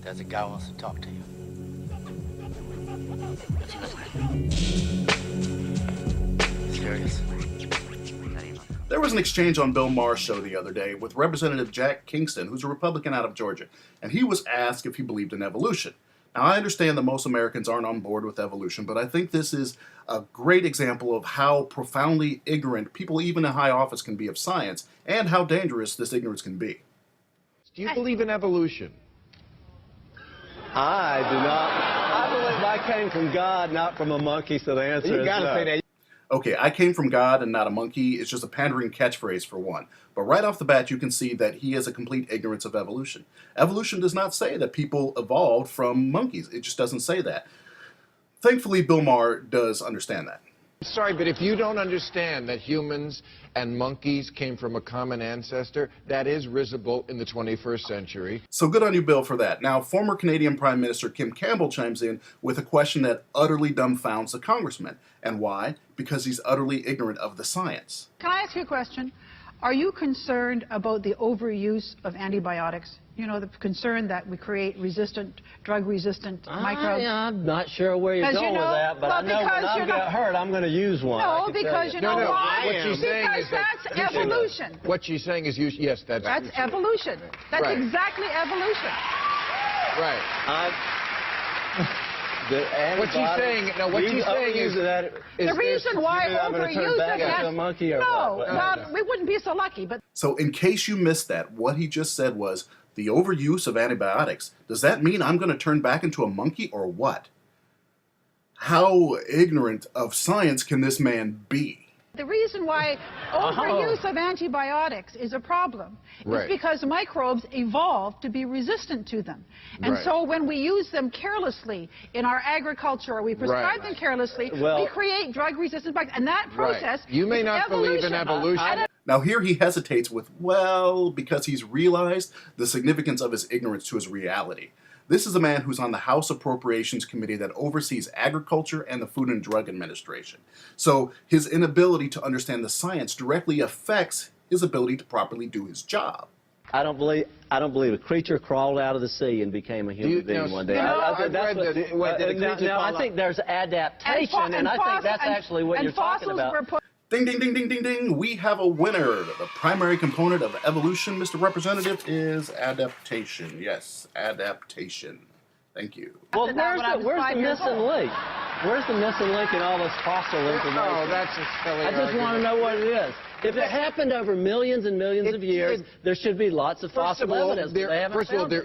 There's a guy who wants to talk to you. What's he looking at? Serious? There was an exchange on Bill Maher's show the other day with Representative Jack Kingston, who's a Republican out of Georgia, and he was asked if he believed in evolution. Now, I understand that most Americans aren't on board with evolution, but I think this is a great example of how profoundly ignorant people, even in high office, can be of science, and how dangerous this ignorance can be. Do you believe in evolution? I do not. I believe I came from God, not from a monkey, so the answer is no. You gotta say that. Okay, I came from God and not a monkey. It's just a pandering catchphrase for one. But right off the bat, you can see that he has a complete ignorance of evolution. Evolution does not say that people evolved from monkeys. It just doesn't say that. Thankfully, Bill Maher does understand that. Sorry, but if you don't understand that humans and monkeys came from a common ancestor, that is risible in the 21st century. So good on you, Bill, for that. Now, former Canadian Prime Minister Kim Campbell chimes in with a question that utterly dumbfounds the congressman. And why? Because he's utterly ignorant of the science. Can I ask you a question? Are you concerned about the overuse of antibiotics? You know, the concern that we create drug-resistant microbes? I'm not sure where you're going with that, but I know when I get hurt, I'm going to use one. No, because you know why? What she's saying Because is that that's evolution. What she's saying is, yes, that's evolution. That's right. Exactly evolution. Right. What she's saying, no, what she's saying is that the reason why overuse a monkey or no, what? well, we wouldn't be so lucky, but So in case you missed that, what he just said was the overuse of antibiotics. Does that mean I'm going to turn back into a monkey or what? How ignorant of science can this man be? the reason why overuse of antibiotics is a problem is because microbes evolved to be resistant to them. And so when we use them carelessly in our agriculture or we prescribe them carelessly, we create drug-resistant bacteria. And that process You may not believe in evolution. Now here he hesitates with, well, because he's realized the significance of his ignorance to his reality. This is a man who's on the House Appropriations Committee that oversees agriculture and the Food and Drug Administration. So his inability to understand the science directly affects his ability to properly do his job. I don't believe a creature crawled out of the sea and became a human being one day. I think there's adaptation, and I think that's actually what you're talking about. Ding, ding, ding, ding, ding, ding. We have a winner. The primary component of evolution, Mr. Representative, is adaptation. Yes, adaptation. Thank you. Well, where's the missing link? Where's the missing link in all this fossil information? Oh, that's a silly I just want to know what it is. If it happened over millions and millions of years, there should be lots of fossil evidence. First of all,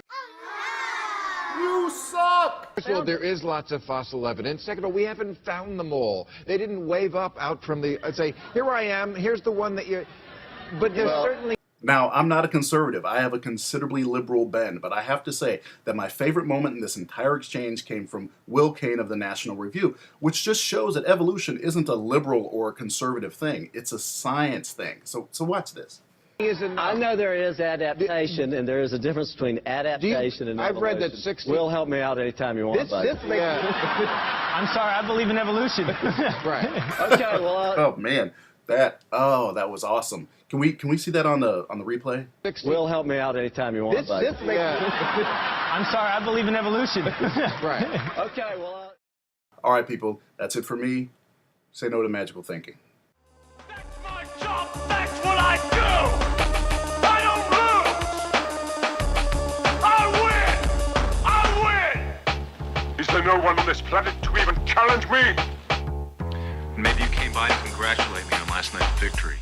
You suck! First of all, there is lots of fossil evidence. Second of all, we haven't found them all. They didn't wave up out from the, say, here I am, here's the one that you're, but there's certainly... Now, I'm not a conservative. I have a considerably liberal bend, but I have to say that my favorite moment in this entire exchange came from Will Cain of the National Review, which just shows that evolution isn't a liberal or a conservative thing. It's a science thing. So watch this. I know there is adaptation, and there is a difference between adaptation and evolution. I've read that 60... Will help me out anytime you want, buddy. I'm sorry, I believe in evolution. Okay, well... Oh, man. That was awesome. Can we see that on the replay? Will help me out anytime you want, buddy. I'm sorry, I believe in evolution. Okay, well... All right, people. That's it for me. Say no to magical thinking. That's my job. That's what I do. I don't lose. I win. Is there no one on this planet to even challenge me? Maybe you came by to congratulate me on last night's victory.